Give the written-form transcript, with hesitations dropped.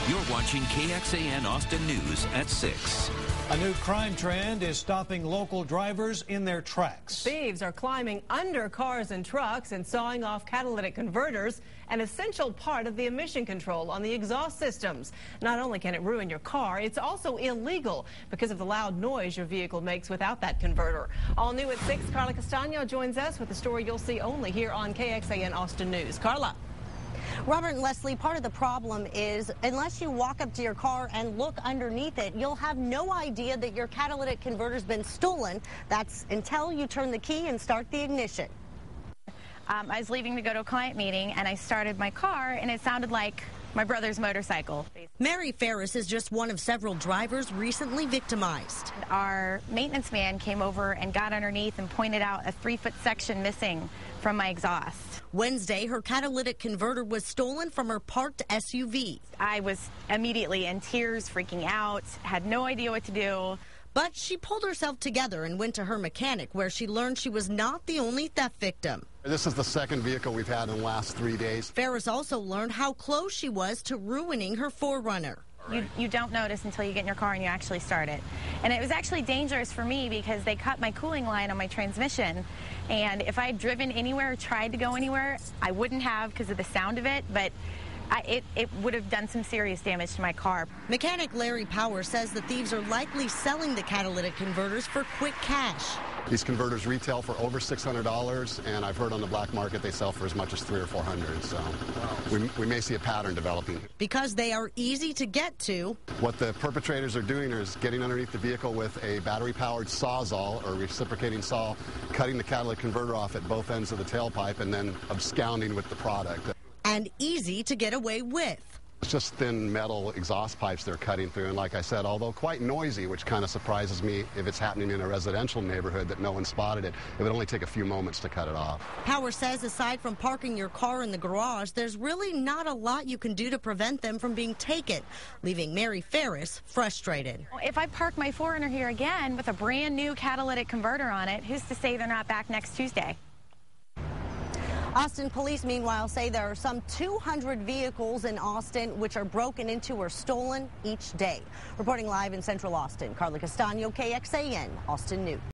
You're watching KXAN Austin News at 6. A new crime trend is stopping local drivers in their tracks. Thieves are climbing under cars and trucks and sawing off catalytic converters, an essential part of the emission control on the exhaust systems. Not only can it ruin your car, it's also illegal because of the loud noise your vehicle makes without that converter. All new at 6, Carla Castaño joins us with the story you'll see only here on KXAN Austin News. Carla. Robert and Leslie, part of the problem is unless you walk up to your car and look underneath it, you'll have no idea that your catalytic converter's been stolen. That's until you turn the key and start the ignition. I was leaving to go to a client meeting, and I started my car, and it sounded like my brother's motorcycle. Mary Ferris is just one of several drivers recently victimized. Our maintenance man came over and got underneath and pointed out a 3-foot section missing from my exhaust. Wednesday, her catalytic converter was stolen from her parked SUV. I was immediately in tears, freaking out, had no idea what to do. But she pulled herself together and went to her mechanic, where she learned she was not the only theft victim. This is the second vehicle we've had in the last 3 days. Ferris also learned how close she was to ruining her 4Runner. You don't notice until you get in your car and you actually start it. And it was actually dangerous for me because they cut my cooling line on my transmission. And if I had driven anywhere or tried to go anywhere, I wouldn't have because of the sound of it, but it would have done some serious damage to my car. Mechanic Larry Power says the thieves are likely selling the catalytic converters for quick cash. These converters retail for over $600, and I've heard on the black market they sell for as much as $300 or $400. So we may see a pattern developing. Because they are easy to get to. What the perpetrators are doing is getting underneath the vehicle with a battery-powered sawzall or reciprocating saw, cutting the catalytic converter off at both ends of the tailpipe, and then absconding with the product. And easy to get away with. It's just thin metal exhaust pipes they're cutting through, and like I said, although quite noisy, which kind of surprises me if it's happening in a residential neighborhood that no one spotted it, it would only take a few moments to cut it off. Power says aside from parking your car in the garage, there's really not a lot you can do to prevent them from being taken, leaving Mary Ferris frustrated. If I park my 4Runner here again with a brand new catalytic converter on it, who's to say they're not back next Tuesday? Austin police, meanwhile, say there are some 200 vehicles in Austin which are broken into or stolen each day. Reporting live in Central Austin, Carla Castaño, KXAN, Austin News.